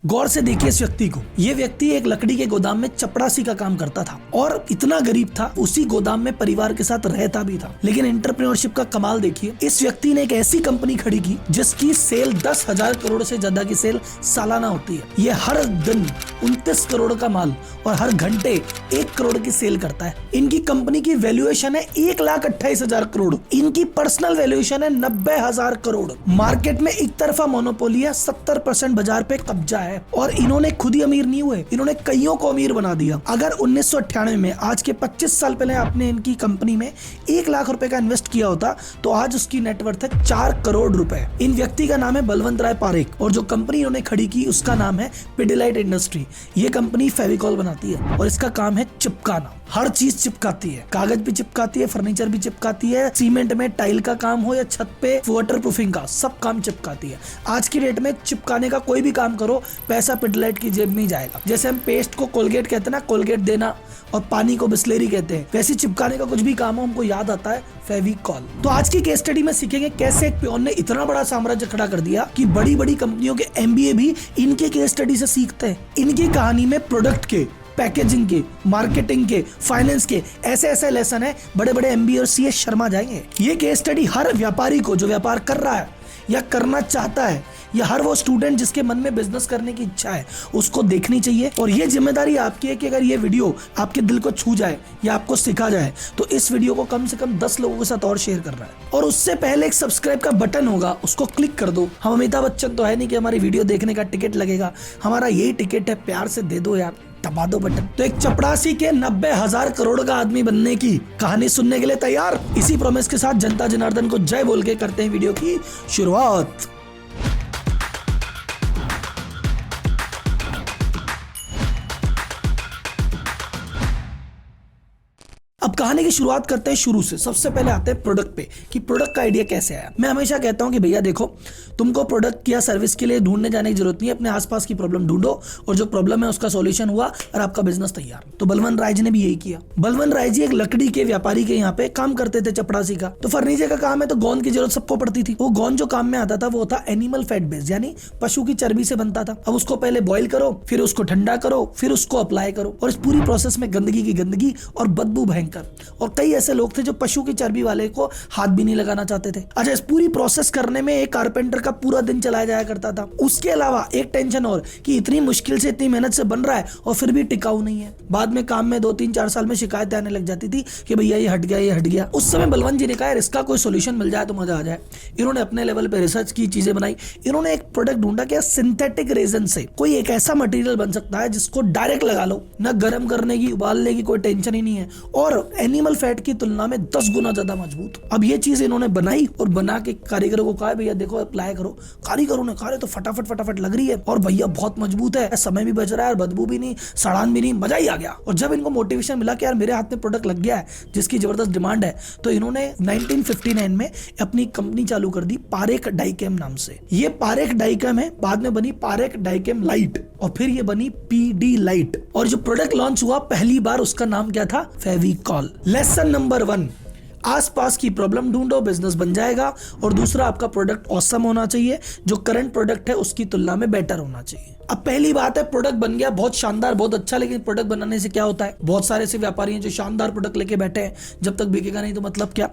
गौर से देखिए इस व्यक्ति को। ये व्यक्ति एक लकड़ी के गोदाम में चपड़ासी का काम करता था और इतना गरीब था, उसी गोदाम में परिवार के साथ रहता भी था। लेकिन एंटरप्रेन्योरशिप का कमाल देखिए, इस व्यक्ति ने एक ऐसी कंपनी खड़ी की जिसकी सेल 10,000 करोड़ से ज्यादा की सेल सालाना होती है। ये हर दिन 29 करोड़ का माल और हर घंटे 1 करोड़ की सेल करता है। इनकी कंपनी की वैल्यूएशन है 1,28,000 करोड़। इनकी पर्सनल वैल्यूएशन है 90,000 करोड़। मार्केट में एक तरफा मोनोपोली है, 70% बाजार पे कब्जा है और इन्होंने खुद ही अमीर नहीं हुए, इन्होंने कईयों को अमीर बना दिया। अगर 1998 में, आज के 25 साल पहले आपने इनकी कंपनी में 1 लाख रुपए का इन्वेस्ट किया होता तो आज उसकी नेटवर्थ है 4 करोड़ रुपए। इन व्यक्ति का नाम है बलवंत राय पारेख और जो कंपनी इन्होंने खड़ी की उसका नाम है पिडिलाइट इंडस्ट्री। ये कंपनी फेविकॉल बनाती है और इसका काम है चिपकाना। हर चीज चिपकाती है, कागज भी चिपकाती है, फर्नीचर भी चिपकाती है, सीमेंट में टाइल का काम हो या छत पे वाटर प्रूफिंग का, सब काम चिपकाती है। आज की डेट में चिपकाने का कोई भी काम करो, पैसा पिडिलाइट की जेब में ही जाएगा। जैसे हम पेस्ट को कोलगेट कहते हैं ना, कोलगेट देना, और पानी को बिस्लेरी कहते हैं, वैसे चिपकाने का कुछ भी काम हो हमको याद आता है फेविकॉल। तो आज की केस स्टडी में सीखेंगे कैसे एक पियोन ने इतना बड़ा साम्राज्य खड़ा कर दिया कि बड़ी बड़ी कंपनियों के MBA भी इनके केस स्टडी से सीखते हैं। इनकी कहानी में प्रोडक्ट के, पैकेजिंग के, मार्केटिंग के, फाइनेंस के ऐसे ऐसे लेसन है, बड़े बड़े MBA और CS शर्मा जाएंगे। ये केस स्टडी हर व्यापारी को जो व्यापार कर रहा है या करना चाहता है, या हर वो स्टूडेंट जिसके मन में बिजनेस करने की इच्छा है, उसको देखनी चाहिए। और ये जिम्मेदारी आपकी है कि अगर ये वीडियो आपके दिल को छू जाए या आपको सिखा जाए तो इस वीडियो को कम से कम 10 लोगों के साथ और शेयर करना है। और उससे पहले एक सब्सक्राइब का बटन होगा, उसको क्लिक कर दो। हम अमिताभ बच्चन तो है नहीं कि हमारी वीडियो देखने का टिकट लगेगा, हमारा यही टिकट है, प्यार से दे दो यार, दबा दो बटन। तो एक चपड़ासी के 90,000 करोड़ का आदमी बनने की कहानी सुनने के लिए तैयार? इसी प्रॉमिस के साथ जनता जनार्दन को जय बोल के करते हैं वीडियो की शुरुआत। अब कहानी की शुरुआत करते हैं शुरू से। सबसे पहले आते हैं प्रोडक्ट पे कि प्रोडक्ट का आइडिया कैसे आया। मैं हमेशा कहता हूं कि भैया देखो, तुमको प्रोडक्ट या सर्विस के लिए ढूंढने जाने की जरूरत नहीं है, अपने आसपास की प्रॉब्लम ढूंढो और जो प्रॉब्लम है उसका सॉल्यूशन हुआ और आपका बिजनेस तैयार। तो बलवंत राय जी ने भी यही किया। बलवंत राय जी एक लकड़ी के व्यापारी के यहाँ पे काम करते थे, चपड़ासी का। तो फर्नीचर का काम है तो गोंद की जरूरत सबको पड़ती थी। वो गोंद जो काम में आता था वो था एनिमल फैट बेस्ड, यानी पशु की चर्बी से बनता था। अब उसको पहले बॉईल करो, फिर उसको ठंडा करो, फिर उसको अप्लाई करो, और इस पूरी प्रोसेस में गंदगी की गंदगी और बदबू भयंकर। और कई ऐसे लोग थे जो पशु की चर्बी वाले को हाथ भी नहीं लगाना चाहते थे। अच्छा, इस पूरी प्रोसेस करने में एक कारपेंटर का पूरा दिन चलाया जाया करता था। उसके अलावा एक टेंशन और कि इतनी मुश्किल से, इतनी मेहनत से बन रहा है और फिर भी टिकाऊ नहीं है। बाद में काम में 2-3-4 साल में शिकायतें आने लग जाती थी कि भैया ये हट गया, ये हट गया। उस समय बलवंत जी ने कहा इसका कोई सोल्यूशन मिल जाए तो मजा आ जाए। इन्होंने अपने लेवल पे रिसर्च की, चीजें बनाई। इन्होंने एक प्रोडक्ट ढूंढा कि सिंथेटिक रेजन से कोई एक ऐसा मटेरियल बन सकता है जिसको डायरेक्ट लगा लो, ना गर्म करने की, उबालने की कोई टेंशन ही नहीं है, और एनिमल फैट की तुलना में 10 गुना ज्यादा मजबूत। अब ये चीज इन्होंने बनाई और बना के कारीगरों को कहा भैया देखो अप्लाई करो। कारीगरों ने कहा तो फटाफट लग रही है और भैया बहुत मजबूत है, समय भी बच रहा है और बदबू भी नहीं, सड़ान भी नहीं, मजा ही आ गया। और जब इनको मोटिवेशन मिला कि यार मेरे हाथ में प्रोडक्ट लग गया है जिसकी जबरदस्त डिमांड है, तो इन्होंने 1959 में अपनी कंपनी चालू कर दी पारेख डाइकेम नाम से। ये पारेख डाइकेम है, बाद में बनी पारेख डाइकेम लाइट और फिर ये बनी पिडिलाइट। और जो प्रोडक्ट लॉन्च हुआ पहली बार उसका नाम क्या था? फेविकॉल। लेसन नंबर 1, आसपास की प्रॉब्लम ढूंढो, बिजनेस बन जाएगा। और दूसरा, आपका प्रोडक्ट ऑसम होना चाहिए, जो करंट प्रोडक्ट है उसकी तुलना में बेटर होना चाहिए। अब पहली बात है, प्रोडक्ट बन गया, बहुत शानदार, बहुत अच्छा, लेकिन प्रोडक्ट बनाने से क्या होता है? बहुत सारे ऐसे व्यापारी हैं जो शानदार प्रोडक्ट लेके बैठे हैं, जब तक बिकेगा नहीं तो मतलब क्या।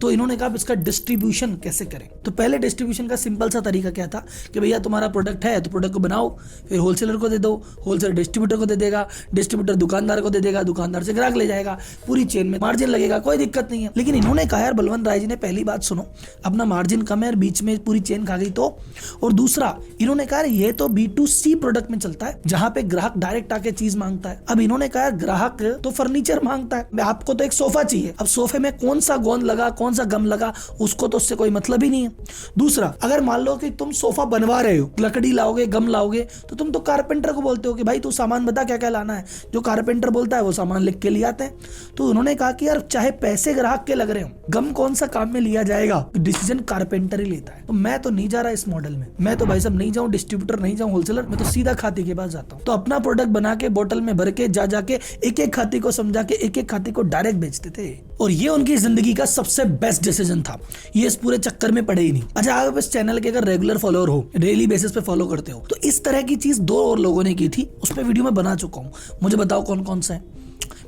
तो इन्होंने कहा इसका डिस्ट्रीब्यूशन कैसे करें। तो पहले डिस्ट्रीब्यूशन का सिंपल सा तरीका क्या था कि भैया तुम्हारा प्रोडक्ट है तो प्रोडक्ट को बनाओ, फिर होलसेलर को दे दो, होलसेलर डिस्ट्रीब्यूटर को दे देगा, डिस्ट्रीब्यूटर दुकानदार को दे देगा, दुकानदार से ग्राहक ले जाएगा, पूरी चेन में मार्जिन लगेगा, कोई दिक्कत नहीं है। लेकिन इन्होंने कहा यार, बलवंत राय जी ने, पहली बात सुनो, अपना मार्जिन कम है, बीच में पूरी चेन खा गई तो। और दूसरा, इन्होंने कहा ये तो B2C प्रोडक्ट में चलता है जहां पे ग्राहक डायरेक्ट आके चीज मांगता है। अब इन्होंने कहा ग्राहक तो फर्नीचर मांगता है, आपको तो एक सोफा चाहिए। अब सोफे में कौन सा गोंद लगा, कौन सा गम लगा, उसको तो उससे कोई मतलब ही नहीं है। दूसरा, अगर मान लो कि तुम सोफा बनवा रहे हो, लकड़ी लाओगे, गम लाओगे, तो तुम तो कारपेंटर को बोलते हो कि भाई तू सामान बता क्या क्या लाना है। जो कारपेंटर बोलता है वो सामान लिख के ले आते हैं। तो उन्होंने कहा कि यार चाहे पैसे ग्राहक के लग रहे हो, गम कौन सा काम में लिया जाएगा, डिसीजन कारपेंटर ही लेता है। तो मैं तो नहीं जा रहा इस मॉडल में, मैं तो भाई साहब नहीं जाऊं डिस्ट्रीब्यूटर, नहीं जाऊं होलसेलर, मैं तो सीधा खाती के पास जाता हूँ। तो अपना प्रोडक्ट बना के बोतल में भर के जा जाके एक एक खाती को समझा के एक एक खाती को डायरेक्ट बेचते थे, और ये उनकी जिंदगी का सबसे बेस्ट डिसीजन था। ये इस पूरे चक्कर में पड़े ही नहीं। अच्छा, आप इस चैनल के अगर रेगुलर फॉलोअर हो, डेली बेसिस पे फॉलो करते हो, तो इस तरह की चीज 2 और लोगों ने की थी, उस पर वीडियो में बना चुका हूँ। मुझे बताओ कौन कौन सा है।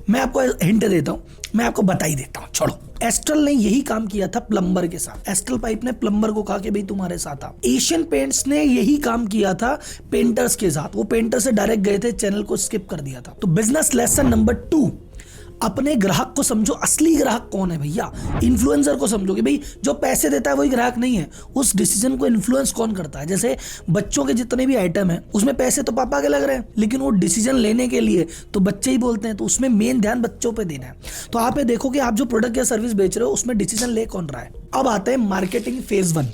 मैं आपको हिंट देता हूँ, मैं आपको बता ही देता हूँ, छोड़ो। एस्ट्रल ने यही काम किया था प्लम्बर के साथ। एस्ट्रल पाइप ने प्लम्बर को कहा कि भाई तुम्हारे साथ आ। एशियन पेंट्स ने यही काम किया था पेंटर्स के साथ। वो पेंटर से डायरेक्ट गए थे, चैनल को स्किप कर दिया था। तो बिजनेस लेसन नंबर 2, अपने ग्राहक को समझो। असली ग्राहक कौन है भैया? इन्फ्लुएंसर को समझो कि भाई जो पैसे देता है वही ग्राहक नहीं है, उस डिसीजन को इन्फ्लुएंस कौन करता है। जैसे बच्चों के जितने भी आइटम है उसमें पैसे तो पापा के लग रहे हैं, लेकिन वो डिसीजन लेने के लिए तो बच्चे ही बोलते हैं, तो उसमें मेन ध्यान बच्चों पे देना है। तो आप ये देखो कि आप जो प्रोडक्ट या सर्विस बेच रहे हो उसमें डिसीजन ले कौन रहा है। अब आते हैं मार्केटिंग फेज 1।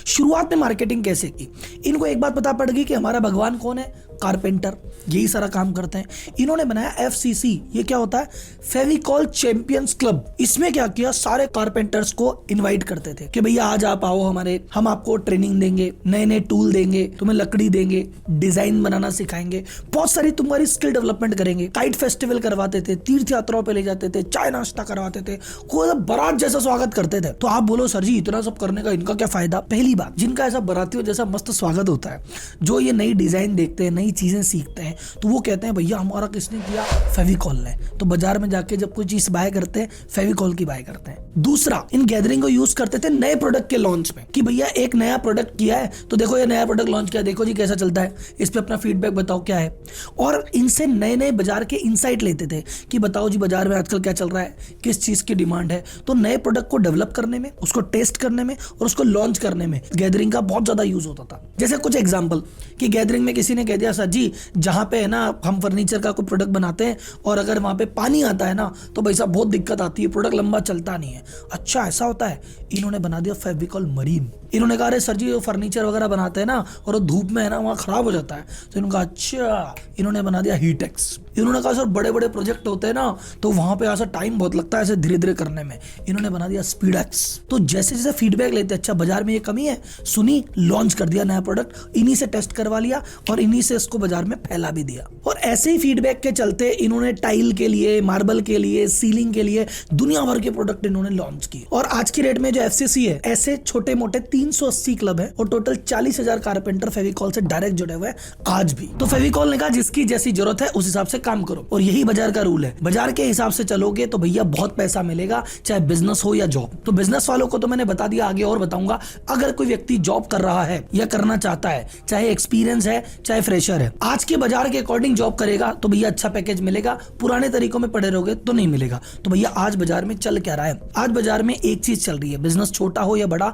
शुरुआत में मार्केटिंग कैसे की? इनको एक बात पता पड़ गई कि हमारा भगवान कौन है? कारपेंटर। यही सारा काम करते हैं। इन्होंने बनाया FCC। ये क्या होता है? Fevicol champions club. इसमें क्या किया, सारे कारपेंटर्स को इनवाइट करते थे कि भैया आज आप आओ हमारे, हम आपको ट्रेनिंग देंगे, नए नए टूल देंगे, तुम्हें लकड़ी देंगे, डिजाइन बनाना सिखाएंगे, बहुत सारी तुम्हारी स्किल डेवलपमेंट करेंगे। काइट फेस्टिवल करवाते थे, तीर्थ यात्राओं पे ले जाते थे, चाय नाश्ता करवाते थे, कोई बारात जैसा स्वागत करते थे। तो आप बोलो सर जी इतना सब करने का इनका क्या फायदा? पहली बात, जिनका ऐसा बारातियों जैसा मस्त स्वागत होता है, जो ये नई डिजाइन देखते हैं, नई चीजें सीखते हैं, तो वो कहते हैं भैया हमारा किसने किया? फेविकॉल ने। तो बाजार में जाके जब कोई चीज बाय करते हैं, फेविकॉल की बाय करते हैं। दूसरा, इन गैदरिंग को यूज करते थे नए प्रोडक्ट के लॉन्च में, कि भैया एक नया प्रोडक्ट किया है तो देखो ये नया प्रोडक्ट लॉन्च किया, देखो जी कैसा चलता है, इस पे अपना फीडबैक बताओ क्या है। और इनसे नए नए बाजार के इनसाइट लेते थे कि बताओ जी बाजार में आजकल क्या चल रहा है, किस चीज की डिमांड है। तो नए प्रोडक्ट को डेवलप करने में, उसको टेस्ट करने में और उसको लॉन्च करने में गैदरिंग का बहुत ज्यादा यूज होता था। जैसे कुछ एग्जांपल कि गैदरिंग में किसी ने कह दिया सर जी जहां पे है ना हम फर्नीचर का कोई प्रोडक्ट बनाते हैं और अगर वहां पे पानी आता है ना तो भाई साहब बहुत दिक्कत आती है, प्रोडक्ट लंबा चलता नहीं है। अच्छा ऐसा होता है? इन्होंने बना दिया फेविकॉल मरीन। इन्होंने कहा अरे सर जी वो फर्नीचर वगैरह बनाते हैं ना और वो धूप में है ना वहाँ खराब हो जाता है, तो इन्होंने कहा अच्छा, इन्होंने बना दिया हीटेक्स। इन्होंने कहा सर बड़े बड़े प्रोजेक्ट होते हैं ना तो वहां पे ऐसा टाइम बहुत लगता है ऐसे धीरे धीरे करने में, इन्होंने बना दिया स्पीडेक्स। तो जैसे जैसे फीडबैक लेते अच्छा बाजार में ये कमी है, सुनी, लॉन्च कर दिया नया प्रोडक्ट, इन्हीं से टेस्ट करवा लिया और इन्हीं से इसको बाजार में फैला भी दिया। और ऐसे ही फीडबैक के चलते इन्होंने टाइल के लिए, मार्बल के लिए, सीलिंग के लिए दुनिया भर के प्रोडक्ट इन्होंने लॉन्च किए। और आज की डेट में जो FCC है, ऐसे छोटे मोटे 380 क्लब है और टोटल 40,000 कारपेंटर फेविकॉल से डायरेक्ट जुड़े हुए हैं आज भी। तो फेविकॉल ने कहा जिसकी जैसी जरूरत है उस हिसाब से काम करो, और यही बाजार का रूल है। बाजार के हिसाब से चलोगे तो भैया बहुत पैसा मिलेगा, चाहे बिजनेस हो या जॉब। तो बिजनेस वालों को तो मैंने बता दिया, आगे और बताऊंगा। अगर कोई व्यक्ति जॉब कर रहा है या करना चाहता है, चाहे एक्सपीरियंस है चाहे फ्रेशर है, आज के बाजार के अकॉर्डिंग जॉब करेगा तो भैया अच्छा पैकेज मिलेगा, पुराने तरीकों में पड़े रहोगे तो नहीं मिलेगा। तो भैया आज बाजार में चल क्या रहा है? आज बाजार में एक चीज चल रही है, बिजनेस छोटा हो या बड़ा,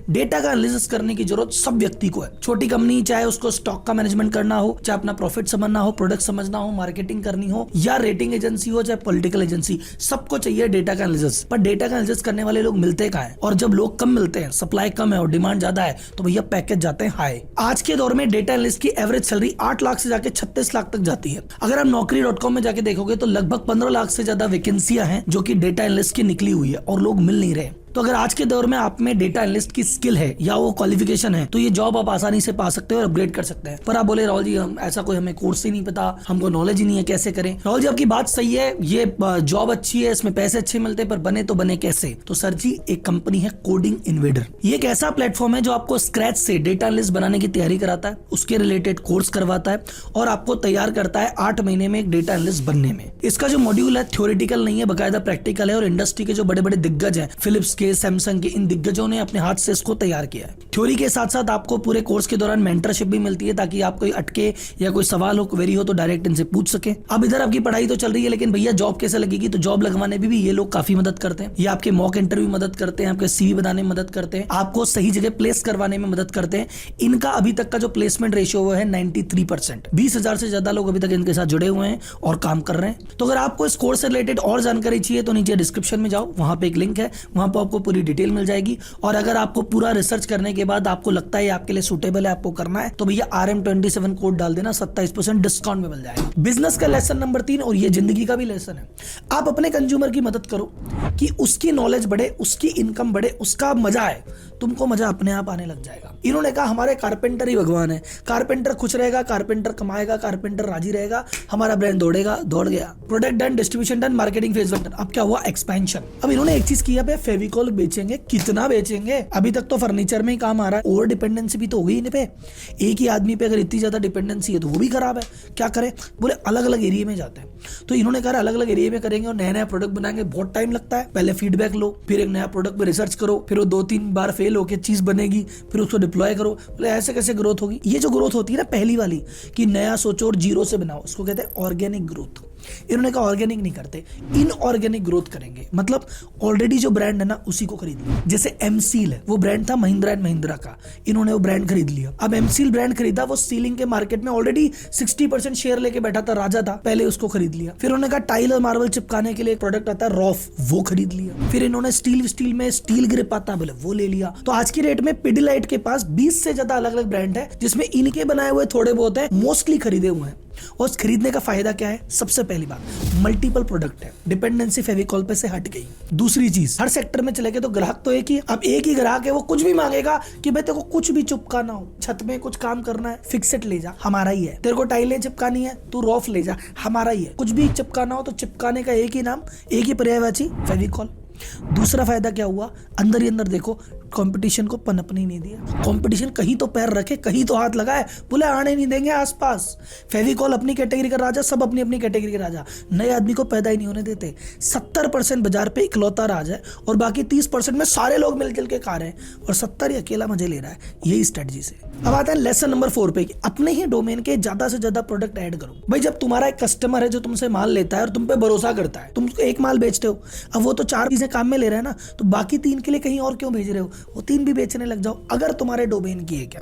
डेटा का एनालिसिस करने की जरूरत सब व्यक्ति को है। छोटी कंपनी चाहे उसको स्टॉक का मैनेजमेंट करना हो, चाहे अपना प्रॉफिट समझना हो, प्रोडक्ट समझना हो, मार्केटिंग करनी हो, या रेटिंग एजेंसी हो, चाहे पॉलिटिकल एजेंसी, सबको चाहिए डेटा का एनालिसिस। पर डेटा का एनालिसिस करने वाले लोग मिलते कहाँ हैं? और जब लोग कम मिलते हैं, सप्लाई कम है और डिमांड ज्यादा है, तो भैया पैकेज जाते हैं हाई। आज के दौर में डेटा एनालिस्ट की एवरेज सैलरी 8 लाख से जाके 36 लाख तक जाती है। अगर आप naukri.com में जाके देखोगे तो लगभग 15 लाख से ज्यादा वैकेंसियां हैं जो कि डेटा एनालिस्ट की निकली हुई है और लोग मिल नहीं रहे। तो अगर आज के दौर में आप में डेटा एनालिस्ट की स्किल है या वो क्वालिफिकेशन है तो ये जॉब आप आसानी से पा सकते हो और अपग्रेड कर सकते हैं। पर आप बोले राहुल जी हम ऐसा कोई हमें कोर्स ही नहीं पता, हमको नॉलेज ही नहीं है, कैसे करें? राहुल जी आपकी बात सही है, ये जॉब अच्छी है, इसमें पैसे अच्छे मिलते हैं, पर बने तो बने कैसे? तो सर जी एक कंपनी है कोडिंग इन्वेडर। ये एक ऐसा प्लेटफॉर्म है जो आपको स्क्रैच से डेटा एनालिस्ट बनाने की तैयारी कराता है, उसके रिलेटेड कोर्स करवाता है और आपको तैयार करता है 8 महीने में एक डेटा एनालिस्ट बनने में। इसका जो मॉड्यूल है थ्योरेटिकल नहीं है, बकायदा प्रैक्टिकल है और इंडस्ट्री के जो बड़े बड़े दिग्गज है, फिलिप्स के, सैमसंग के, दिग्गजों ने अपने हाथ से इसको तैयार किया है। थ्योरी के साथ साथ आपको पूरे कोर्स के दौरान मेंटरशिप भी मिलती है ताकि आप कोई अटके या कोई सवाल हो, क्वेरी हो तो डायरेक्ट इनसे पूछ सके। अब इधर आपकी पढ़ाई तो चल रही है, लेकिन भैया जॉब कैसे लगेगी? तो जॉब लगवाने में भी ये लोग काफी मदद करते हैं। ये आपके मॉक इंटरव्यू मदद करते हैं, आपके CV बनाने में मदद करते हैं, आपको सही जगह प्लेस करवाने में मदद करते हैं। इनका अभी तक का जो प्लेसमेंट रेशियो है 93%। 20,000 से ज्यादा लोग अभी तक इनके साथ जुड़े हुए हैं और काम कर रहे हैं। तो अगर आपको इस कोर्स से रिलेटेड और जानकारी चाहिए तो नीचे डिस्क्रिप्शन में जाओ, वहां पे एक लिंक है, वहां पर आपको आपको पूरी डिटेल मिल जाएगी। और अगर आपको पूरा रिसर्च करने के बाद आपको लगता है आपके लिए सूटेबल है, आपको करना है, तो भैया RM27 कोड डाल देना, 27% डिस्काउंट में मिल जाएगा। बिजनेस का लेसन नंबर 3 और ये जिंदगी का भी लेसन है। आप अपने कंज्यूमर की मदद करो कि उसकी नॉलेज बढ़े, उसकी इनकम बढ़े, उसका मजा आए, तुमको मजा अपने आप आने लग जाएगा। इन्होंने कहा हमारे कारपेंटर ही भगवान है, कारपेंटर खुश रहेगा, कारपेंटर कमाएगा, कारपेंटर राजी रहेगा, हमारा ब्रांड दौड़ेगा, दौड़ गया। Product done, distribution done, marketing phase done. अब क्या हुआ? एक्सपेंशन। अब इन्होंने एक चीज किया, फेविकॉल बेचेंगे, कितना बेचेंगे? अभी तक तो फर्नीचर में ही काम आ रहा है, ओवर डिपेंडेंसी भी तो हो गई इन पे। एक ही आदमी पे अगर इतनी ज्यादा डिपेंडेंसी है तो वो भी खराब है, क्या करें? बोले अलग अलग एरिया में जाते हैं। तो इन्होंने कहा अलग अलग एरिया में करेंगे और नया नया प्रोडक्ट बनाएंगे, बहुत टाइम लगता है। पहले फीडबैक लो, फिर एक नया प्रोडक्ट पे रिसर्च करो, फिर वो 2-3 बार फेल होकर चीज बनेगी, फिर उसको डिप्लॉय करो। बोले ऐसे कैसे ग्रोथ होगी? ये जो ग्रोथ होती है ना पहली वाली, कि नया सोचो और जीरो से बनाओ, इसको कहते हैं ऑर्गेनिक ग्रोथ। इन्होंने कहा ऑर्गेनिक नहीं करते, इनऑर्गेनिक ग्रोथ करेंगे। मतलब ऑलरेडी जो ब्रांड है ना उसी को खरीद लिया। जैसे एमसील है, वो ब्रांड था महिंद्रा एंड महिंद्रा का, इन्होंने वो ब्रांड खरीद लिया। अब एमसील ब्रांड खरीदा, वो सीलिंग के मार्केट में ऑलरेडी 60% शेयर लेके बैठा था, राजा था, पहले उसको खरीद लिया। फिर उन्होंने कहा टाइल और मार्बल चिपकाने के लिए एक प्रोडक्ट आता है रॉफ, वो खरीद लिया। फिर इन्होंने स्टील में स्टील ग्रिप आता है, बोले वो ले लिया। तो आज की रेट में पिडिलाइट के पास 20 से ज्यादा अलग अलग ब्रांड है, जिसमें इनके बनाए हुए थोड़े बहुत है, मोस्टली खरीदे हुए हैं। और उस खरीदने का फायदा क्या है? सबसे पहली बात, मल्टीपल प्रोडक्ट है, डिपेंडेंसी फेविकॉल पे से हट गई। दूसरी चीज, हर सेक्टर में चले गए तो ग्राहक तो एक ही। अब एक ही ग्राहक है, वो कुछ भी मांगेगा कि भाई तेरे को कुछ भी चिपकाना हो, छत में कुछ काम करना है, फिक्सेट ले जा, हमारा ही है। तेरे को टाइलें चिपकानी है, तू रॉफ ले जा, हमारा ही है। कुछ भी चिपकाना हो तो चिपकाने का एक ही नाम, एक ही पर्यायवाची, फेविकॉल। दूसरा फायदा क्या हुआ? अंदर ही अंदर देखो, कंपटीशन को पनपने नहीं दिया। कंपटीशन कहीं तो पैर रखे, कहीं तो हाथ लगाए, बोले आने नहीं देंगे आसपास। फेविकॉल अपनी कैटेगरी का राजा, सब अपनी अपनी कैटेगरी के राजा, नए आदमी को पैदा ही नहीं होने देते। 70% बाजार पे इकलौता राज है और बाकी 30% में सारे लोग मिलजुल के खा रहे हैं और 70 ही अकेला मजे ले रहा है। यही स्ट्रेटजी से। अब आता है लेसन नंबर 4 पे, कि अपने ही डोमेन के ज्यादा से ज्यादा प्रोडक्ट ऐड करो। भाई जब तुम्हारा एक कस्टमर है जो तुमसे माल लेता है और तुम पे भरोसा करता है, तुम एक माल बेचते हो, अब वो तो 4 चीजें काम में ले रहा है ना, तो बाकी 3 के लिए कहीं और क्यों भेज रहे हो? वो 3 भी बेचने लग जाओ, अगर तुम्हारे डोमेन की है। क्या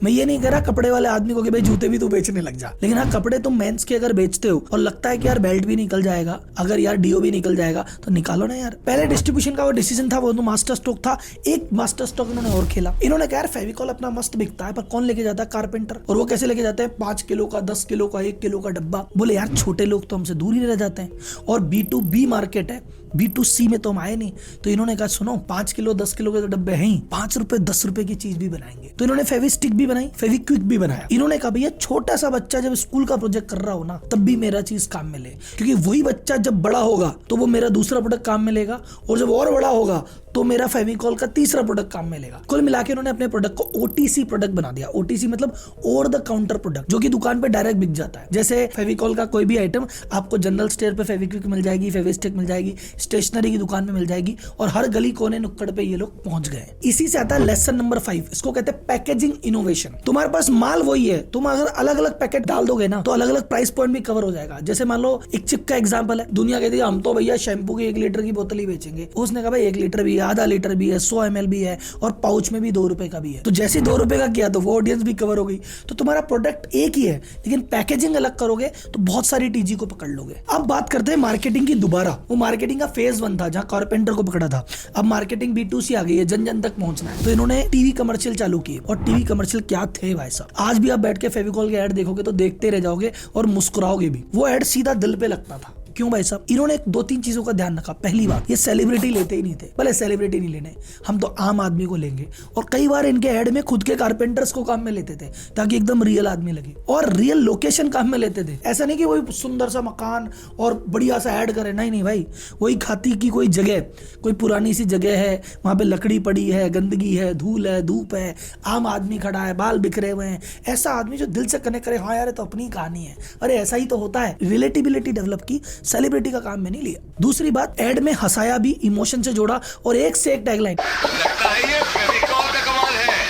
मैं ये नहीं कह रहा कपड़े वाले आदमी को कि भाई जूते भी तू बेचने लग जा, लेकिन हाँ कपड़े तुम मेंस के अगर बेचते हो और लगता है कि यार बेल्ट भी निकल जाएगा, अगर यार डीओ भी निकल जाएगा, तो निकालो ना यार। पहले डिस्ट्रीब्यूशन का वो डिसीजन था, वो तो मास्टर स्टॉक था, एक मास्टर स्टॉक इन्होंने और खेला। इन्होंने कहा यार फेविकॉल अपना मस्त बिकता है, पर कौन लेके जाता है? कारपेंटर। और वो कैसे लेके जाते हैं? 5 किलो का, 10 किलो का, 1 किलो का डब्बा। बोले यार छोटे लोग तो हमसे दूर ही रह जाते हैं, और B2B मार्केट है, B2C में तो हम आए नहीं। तो इन्होंने कहा सुनो, 5 किलो 10 किलो के तो डब्बे हैं ही, 5 रुपए 10 रुपए की चीज भी बनाएंगे। तो इन्होंने फेविस्टिक भी बनाई, फेविक्विक भी बनाया। इन्होंने कहा भैया छोटा सा बच्चा जब स्कूल का प्रोजेक्ट कर रहा हो ना, तब भी मेरा चीज काम में ले, क्योंकि वही बच्चा जब बड़ा होगा तो वो मेरा दूसरा प्रोडक्ट काम में लेगा, और जब और बड़ा होगा तो मेरा फेविकॉल का तीसरा प्रोडक्ट काम में लेगा। कुल मिला के उन्होंने अपने प्रोडक्ट को OTC प्रोडक्ट बना दिया। OTC मतलब ओवर द काउंटर प्रोडक्ट, जो कि दुकान पे डायरेक्ट बिक जाता है। जैसे फेविकॉल का कोई भी आइटम आपको जनरल स्टोर पे फेविक्विक मिल जाएगी, फेविस्टिक मिल जाएगी, स्टेशनरी की दुकान में मिल जाएगी, और हर गली कोने नुक्कड़ पे ये लोग पहुंच गए। इसी से आता है लेसन नंबर 5, इसको कहते हैं पैकेजिंग इनोवेशन। तुम्हारे पास माल वही है, तुम अगर अलग अलग पैकेट डाल दोगे ना तो अलग अलग प्राइस पॉइंट भी कवर हो जाएगा। जैसे मान लो एक चिप का एग्जांपल है, दुनिया कहती है हम तो भैया शैम्पू की 1 लीटर की बोतल ही बेचेंगे, उसने कहा भाई 1 लीटर भी है, आधा लीटर भी है, 100 ml भी है, और पाउच में भी 2 रुपए का भी है। तो जैसे 2 रुपए का किया तो वो ऑडियंस भी कवर हो गई। तो तुम्हारा प्रोडक्ट एक ही है, लेकिन पैकेजिंग अलग करोगे तो बहुत सारी टीजी को पकड़ लोगे। अब बात करते हैं मार्केटिंग की दोबारा। वो मार्केटिंग का फेज 1 था जहां कारपेंटर को पकड़ा था, अब मार्केटिंग B2C आ गई है, जन जन तक पहुंचना है। तो इन्होंने टीवी कमर्शियल चालू किए, और टीवी कमर्शियल क्या थे भाई साहब, आज भी आप बैठ के फेविकॉल के ऐड देखोगे तो देखते रह जाओगे और मुस्कुराओगे भी। वो ऐड सीधा दिल पे लगता था। क्यों भाई साहब? इन्होंने 2-3 चीजों का ध्यान रखा। पहली बात, ये सेलिब्रिटी लेते ही नहीं थे, भले सेलिब्रिटी नहीं लेने, हम तो आम आदमी को लेंगे। और कई बार इनके ऐड में खुद के कारपेंटर्स को काम में लेते थे, ताकि एकदम रियल आदमी लगे, और रियल लोकेशन काम में लेते थे। ऐसा नहीं कि वही सुंदर सा मकान और बढ़िया सा ऐड करे, नहीं नहीं भाई, वही खाती की कोई जगह, कोई पुरानी सी जगह है, वहां पे लकड़ी पड़ी है, गंदगी है, धूल है, धूप है, आम आदमी खड़ा है, बाल बिखरे हुए हैं, ऐसा आदमी जो दिल से कनेक्ट करे, हाँ यार तो अपनी कहानी है, अरे ऐसा ही तो होता है। रिलेटिबिलिटी डेवलप की, सेलिब्रिटी का काम में नहीं लिया। दूसरी बात, ऐड में हंसाया भी, इमोशन से जोड़ा, और एक से एक टैगलाइन। लगता है ये फेविकॉल का कमाल है,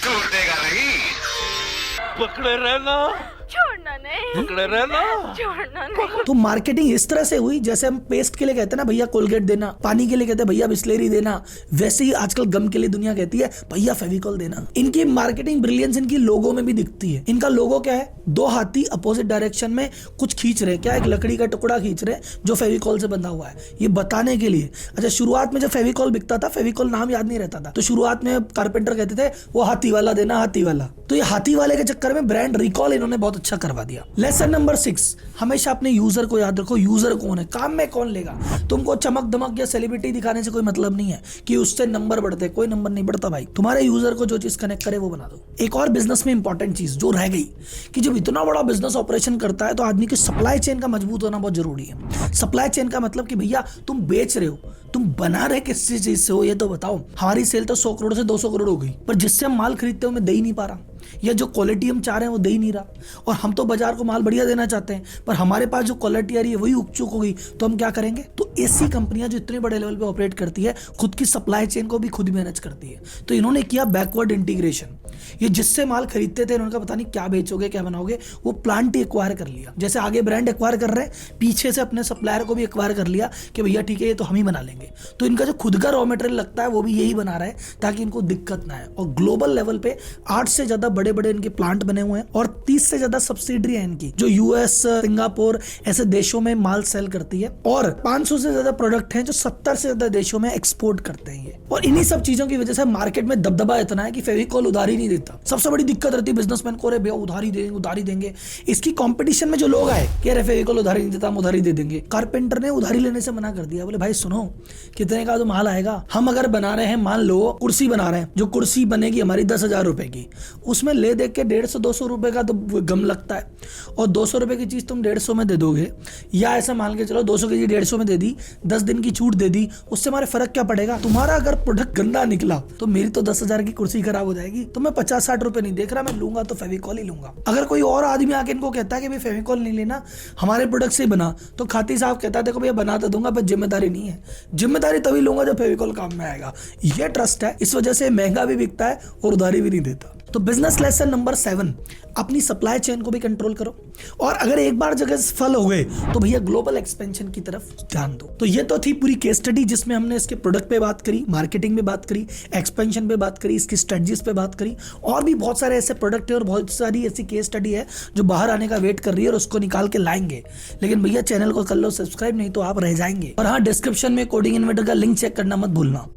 छूटेगा नहीं, पकड़े रहना, छोड़ना नहीं। पकड़े रहना। तो मार्केटिंग इस तरह से हुई जैसे हम पेस्ट के लिए कहते हैं ना भैया कोलगेट देना, पानी के लिए कहते हैं भैया बिस्लेरी देना, वैसे ही आजकल गम के लिए दुनिया कहती है भैया फेविकॉल देना। इनकी मार्केटिंग ब्रिलियंस इनकी लोगो में भी दिखती है। इनका लोगो क्या है, दो हाथी अपोजिट डायरेक्शन में कुछ खींच रहे हैं, क्या एक लकड़ी का टुकड़ा खींच रहे हैं जो फेविकॉल से बंधा हुआ है, ये बताने के लिए। अच्छा, शुरुआत में जब फेविकॉल बिकता था, फेविकॉल नाम याद नहीं रहता था, तो शुरुआत में कारपेंटर कहते थे वो हाथी वाला देना, हाथी वाला। तो ये हाथी वाले के चक्कर में ब्रांड रिकॉल इन्होंने बहुत अच्छा करवा दिया। लेसन नंबर 6, हमेशा अपने यूजर को याद रखो। यूजर कौन है, काम में कौन लेगा। तुमको चमक दमक या सेलिब्रिटी दिखाने से कोई मतलब नहीं है कि उससे नंबर बढ़ते, कोई नंबर नहीं बढ़ता भाई। तुम्हारे यूजर को जो चीज कनेक्ट करे वो बना दो। एक और बिजनेस में इंपॉर्टेंट चीज जो रह गई कि जब इतना बड़ा बिजनेस ऑपरेशन करता है तो आदमी की सप्लाई चेन का मजबूत होना बहुत जरूरी है। सप्लाई चेन का मतलब कि भैया तुम बेच रहे हो, तुम बना रहे किस चीज से हो ये तो बताओ। हमारी सेल तो 100 करोड़ से 200 करोड़ हो गई, पर जिससे हम माल खरीदते हो मैं दे ही नहीं पा रहा, या जो क्वालिटी हम चाह रहे हैं वो दे ही नहीं रहा। और हम तो बाजार को माल बढ़िया देना चाहते हैं, पर हमारे पास जो क्वालिटी आ रही है वही उग चुक हो गई, तो हम क्या करेंगे। तो ऐसी कंपनियां जो इतने बड़े लेवल पे ऑपरेट करती है, खुद की सप्लाई चेन को भी खुद मैनेज करती है, तो इन्होंने किया बैकवर्ड इंटीग्रेशन। ये जिससे माल खरीदते थे उनका पता नहीं क्या बेचोगे क्या बनाओगे, वो प्लांट ही एक्वायर कर लिया। जैसे आगे ब्रांड एक्वायर कर रहे हैं, पीछे से अपने सप्लायर को भी एक्वायर कर लिया कि भैया ठीक है ये तो हम ही बना लेंगे। तो इनका जो खुद का रॉ मटेरियल लगता है वो भी यही बना रहे हैं ताकि इनको दिक्कत ना आए। और ग्लोबल लेवल पे 8 से ज्यादा बड़े बड़े इनके प्लांट बने हुए हैं और 30 से ज्यादा सब्सिडरी है इनकी, जो यूएस, सिंगापुर ऐसे देशों में माल सेल करती है। और 500 से ज्यादा प्रोडक्ट हैं जो 70 से ज्यादा देशों में एक्सपोर्ट करते हैं ये। और इन्हीं सब चीजों की वजह से मार्केट में दबदबा इतना है कि फेविकॉल उधारी नहीं देता। सबसे बड़ी दिक्कत रहती है बिजनेसमैन को, अरे भैया उधारी देंगे, उधारी देंगे। इसकी कंपटीशन में जो लोग आए कि अरे फेविकॉल उधारी नहीं देता, हम उधारी दे देंगे। कारपेंटर ने उधारी लेने से मना कर दिया, बोले भाई सुनो कितने का तो माल आएगा, हम अगर बना रहे हैं, मान लो कुर्सी बना रहे हैं, जो कुर्सी बनेगी हमारी 10,000 रुपए की, उसमें ले देख के 150-200 रुपए का तो गम लगता है। और 200 रुपए की चीज तुम 150 में दे दोगे, या ऐसा मान के चलो 200 की चीज 150 में दे दी, 10 दिन की छूट दे दी, उससे हमारे फर्क क्या पड़ेगा। तुम्हारा अगर प्रोडक्ट गंदा निकला तो मेरी तो 10,000 की कुर्सी खराब हो जाएगी। तो मैं 50-60 रुपए नहीं देख रहा, मैं लूंगा तो फेविकॉल ही लूंगा। अगर कोई और आदमी आके इनको कहता है कि भाई फेविकॉल नहीं लेना, हमारे प्रोडक्ट से बना, तो खाती साहब कहता है देखो भैया बना तो दूंगा पर जिम्मेदारी नहीं है। जिम्मेदारी तभी लूंगा जब फेविकॉल काम में आएगा। ये ट्रस्ट है, इस वजह से महंगा भी बिकता है और उधारी भी नहीं देता। तो बिजनेस लेसन नंबर 7, अपनी सप्लाई चेन को भी कंट्रोल करो। और अगर एक बार जगह सफल हो गए तो भैया ग्लोबल एक्सपेंशन की तरफ ध्यान दो। तो ये तो थी पूरी केस स्टडी जिसमें हमने इसके प्रोडक्ट पे बात करी, मार्केटिंग पे बात करी, एक्सपेंशन पे बात करी, इसकी स्ट्रेटजीज पे बात करी। और भी बहुत सारे ऐसे प्रोडक्ट है और बहुत सारी ऐसी केस स्टडी है जो बाहर आने का वेट कर रही है और उसको निकाल के लाएंगे। लेकिन भैया चैनल को कर लो सब्सक्राइब, नहीं तो आप रह जाएंगे। और हाँ, डिस्क्रिप्शन में कोडिंग इन्वेंटर का लिंक चेक करना मत भूलना।